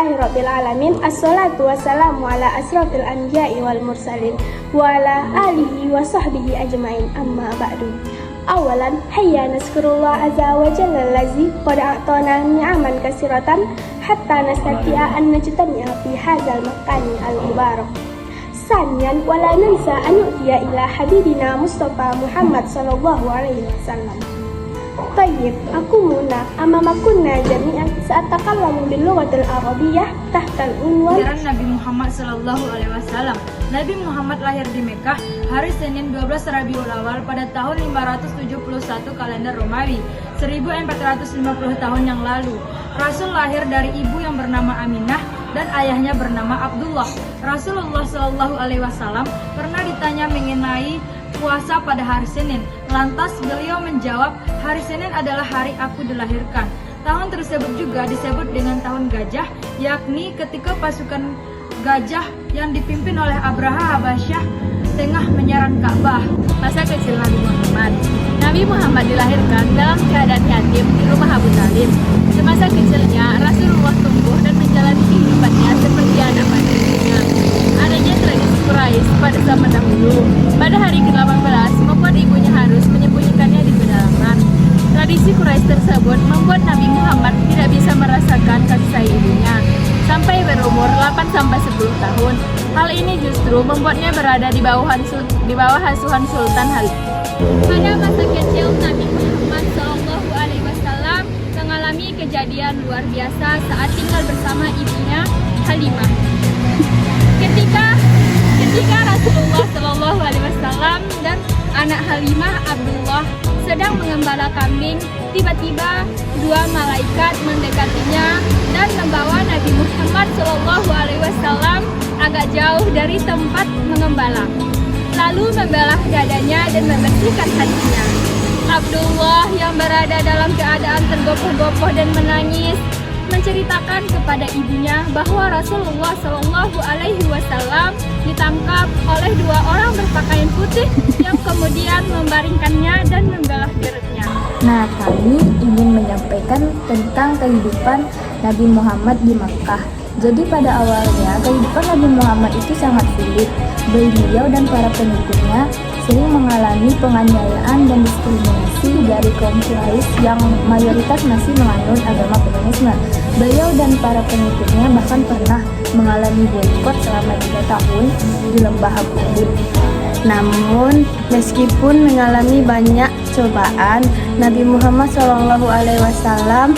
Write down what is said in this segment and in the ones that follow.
Alhamdulillahirrabbilalamin. Assalatu wassalamu ala asrafil anbiya'i wal mursalin wa ala alihi wa sahbihi ajma'in, amma ba'du. Awalan, hayya naskurullah azza wa jalla allazi qad a'tana ni'aman kasiratan hatta nastati'a an najtami'a fi hadzal makani al-mubarak. Saniyan, wala nansa an nu'tiya ila habibina Mustafa Muhammad sallallahu alaihi wasallam. Tayyib, aku muna amamakunna jami'an sa'atakallamu bil lughatil arabiyyah tahta al-unwan Kelahiran Nabi Muhammad sallallahu alaihi wasallam. Nabi Muhammad lahir di Mekah hari Senin 12 Rabiul Awal pada tahun 571 kalender Romawi, 1450 tahun yang lalu. Rasul lahir dari ibu yang bernama Aminah dan ayahnya bernama Abdullah. Rasulullah sallallahu alaihi wasallam pernah ditanya mengenai puasa pada hari Senin. Lantas beliau menjawab, hari Senin adalah hari aku dilahirkan. Tahun tersebut juga disebut dengan tahun gajah, yakni ketika pasukan gajah yang dipimpin oleh Abraha Habasyah tengah menyerang Ka'bah. Masa kecil Nabi Muhammad. Nabi Muhammad dilahirkan dalam keadaan yatim di rumah Abu Talib. Semasa kecilnya, Rasulullah tumbuh dan menjalani kehidupannya seperti anak pada ibunya. Adanya tradisi Quraisy pada zaman dahulu, pada hari ke-18 membuat ibunya harus menyembunyikannya di pedalaman. Tradisi Quraisy tersebut membuat Nabi Muhammad tidak bisa merasakan kasih sayang ibunya sampai berumur 8-10 tahun. Hal ini justru membuatnya berada di bawah asuhan Sultan Khalid. Pada masa kecil, Nabi Muhammad SAW mengalami kejadian luar biasa saat tinggal bersama ibunya Halimah. Ketika Rasulullah SAW dan anak Halimah Abdullah sedang mengembala kambing, tiba-tiba dua malaikat mendekatinya dan membawa Nabi Muhammad SAW agak jauh dari tempat mengembala, lalu membelah dadanya dan membersihkan hatinya. Abdullah yang berada dalam keadaan tergopoh-gopoh dan menangis menceritakan kepada ibunya bahwa Rasulullah SAW ditangkap oleh dua orang berpakaian putih yang kemudian membaringkannya dan membelah perutnya. Nah, kami ingin menyampaikan tentang kehidupan Nabi Muhammad di Makkah. Jadi pada awalnya kehidupan Nabi Muhammad itu sangat sulit. Beliau dan para pengikutnya sering mengalami penganiayaan dan diskriminasi dari kaum Quraisy yang mayoritas masih menganut agama komunisme. Beliau dan para pengikutnya bahkan pernah mengalami boikot selama 3 tahun di lembah Uhud. Namun, meskipun mengalami banyak cobaan, Nabi Muhammad SAW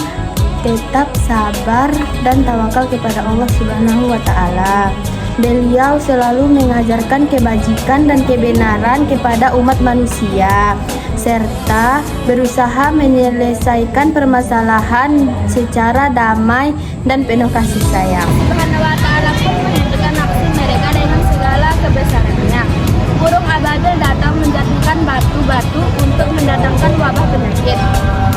tetap sabar dan tawakal kepada Allah Subhanahu wa Ta'ala. Beliau selalu mengajarkan kebajikan dan kebenaran kepada umat manusia, serta berusaha menyelesaikan permasalahan secara damai dan penuh kasih sayang. Subhanahu wa ta'ala pun menghentikan aksi mereka dengan segala kebesarannya. Burung ababil datang menjatuhkan batu-batu untuk mendatangkan wabah penyakit.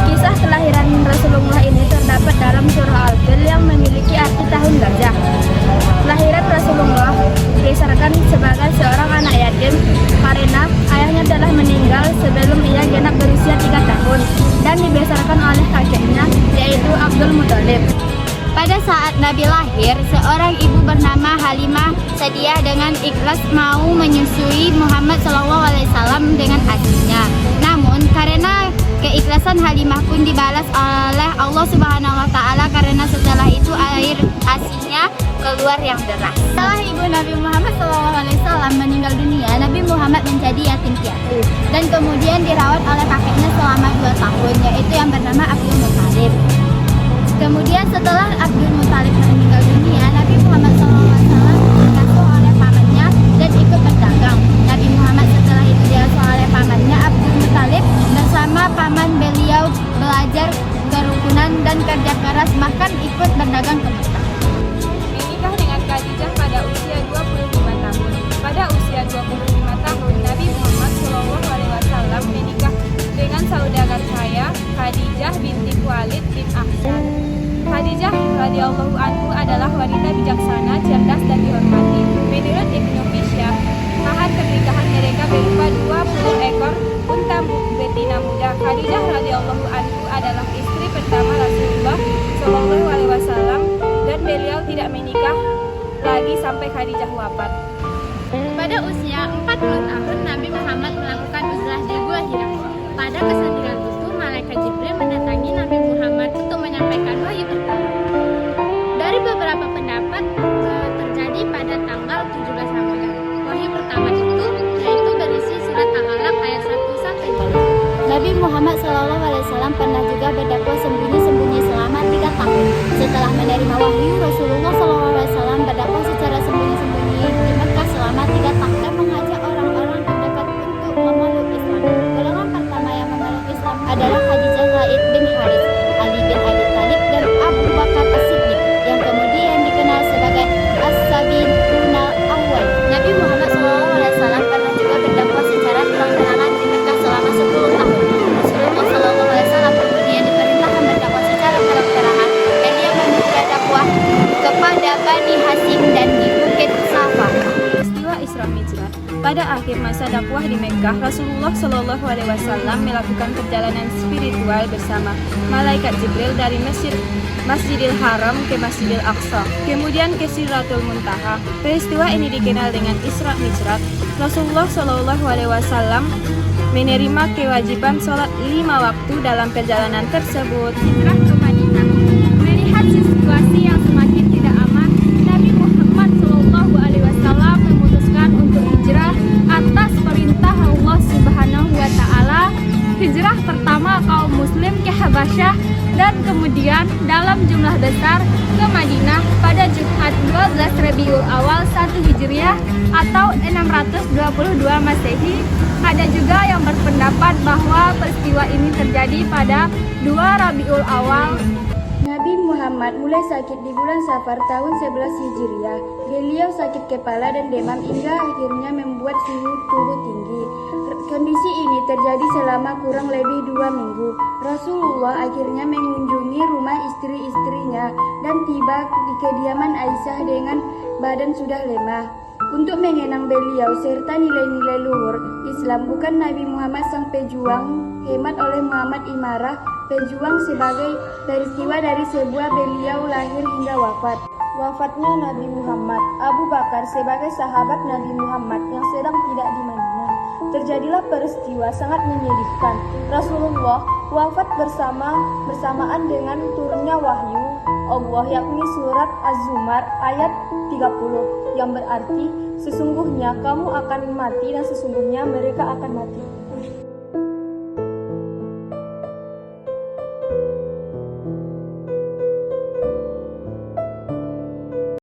Kisah kelahiran Rasulullah ini terdapat dalam surah Al-Fil yang memiliki arti tahun gajah. Kelahiran Rasulullah dikisarkan sebagai seorang anak yatim karena ayahnya telah meninggal sebelum ia genap berusia 3 tahun dan dibesarkan oleh kakeknya, yaitu Abdul Muthalib. Pada saat Nabi lahir, seorang ibu bernama Halimah sedia dengan ikhlas mau menyusui Muhammad SAW dengan asinya. Namun, karena keikhlasan Halimah pun dibalas oleh Allah Subhanahu wa Ta'ala karena setelah itu air asinya keluar yang deras. Setelah ibu Nabi Muhammad SAW meninggal dunia, Nabi Muhammad menjadi yatim piatu dan kemudian dirawat oleh kakeknya selama 2 tahun, yaitu yang bernama Abdul Muthalib. Kemudian setelah Abdul Muthalib meninggal dunia, Nabi Muhammad SAW diasuh oleh pamannya dan ikut berdagang. Nabi Muhammad setelah itu diasuh oleh pamannya Abdul Muthalib, bersama paman beliau belajar kerukunan dan kerja keras, bahkan ikut berdagang ke Mekah. Menikah dengan Khadijah pada usia 25 tahun. Pada usia 25 tahun, Nabi Muhammad SAW menikah dengan saudagar kaya Khadijah binti Khuwailid bin Ahsan. Khadijah radhiyallahu anhu adalah wanita bijaksana, cerdas dan dihormati. Menurut Ibnu Hisham, mahar pernikahan mereka berupa 20 ekor unta betina muda. Khadijah radhiyallahu anhu adalah istri pertama Rasulullah SAW dan beliau tidak Khadijah wafat. Pada usia 40 tahun, Nabi Muhammad melakukan uzlah di Gua Hira. Pada kesedihan itu, malaikat Jibril mendatangi Nabi Muhammad untuk menyampaikan wahyu pertama. Dari beberapa pendapat, terjadi pada tanggal 17 Ramadan. Wahyu pertama itu yaitu berisi surat Al-Alaq ayat 1 sampai 2. Nabi Muhammad SAW pernah juga berdakwah sembunyi-sembunyi selama 3 tahun. Setelah menerima wahyu, Rasulullah SAW berdakwah secara sembunyi-sembunyi di Mekah selama 3 tahun dan mengajak orang-orang terdekat untuk memeluk Islam. Golongan pertama yang memeluk Islam adalah Khadijah Zaid bin Haris, Ali bin Abi Thalib, dan Abu Bakar As-Siddiq yang kemudian dikenal sebagai As-Sabiqunal Awwal. Nabi Muhammad SAW pernah juga berdakwah secara terang-terangan di Mekah selama 10 tahun. Rasulullah SAW kemudian diperintahkan berdakwah secara terang-terangan dan dia memulai dakwah kepada Bani Hasyim dan di Bukit Safa. Peristiwa Isra Mi'raj. Pada akhir masa dakwah di Mekkah, Rasulullah SAW melakukan perjalanan spiritual bersama malaikat Jibril dari Masjidil Haram ke Masjidil Aqsa, kemudian ke Sidratul Muntaha. Peristiwa ini dikenal dengan Isra Mi'raj. Rasulullah SAW menerima kewajiban sholat 5 waktu dalam perjalanan tersebut. Hijrah ke Madinah. Melihat situasi yang semakin tidak aman, Nabi Muhammad SAW memutuskan untuk hijrah atas perintah Allah Subhanahu wa Ta'ala. Hijrah pertama kaum Muslim ke Habasyah dan kemudian dalam jumlah besar ke Madinah pada Jumat 12 Rabiul Awal 1 Hijriah atau 622 Masehi. Ada juga yang berpendapat bahwa peristiwa ini terjadi pada 2 Rabiul Awal. Nabi Muhammad mulai sakit di bulan Safar tahun 11 Hijriah. Beliau sakit kepala dan demam hingga akhirnya membuat suhu tubuh tinggi. Kondisi ini terjadi selama kurang lebih 2 minggu. Rasulullah akhirnya mengunjungi rumah istri-istrinya dan tiba di kediaman Aisyah dengan badan sudah lemah. Untuk mengenang beliau serta nilai-nilai luhur Islam, bukan Nabi Muhammad sang pejuang, hemat oleh Muhammad Imarah, pejuang sebagai peristiwa dari sebuah beliau lahir hingga wafat. Wafatnya Nabi Muhammad, Abu Bakar sebagai sahabat Nabi Muhammad yang sedang tidak di Madinah. Terjadilah peristiwa sangat menyedihkan. Rasulullah wafat bersamaan dengan turunnya wahyu Allah, yakni surat Az-Zumar ayat 30 yang berarti sesungguhnya kamu akan mati dan sesungguhnya mereka akan mati.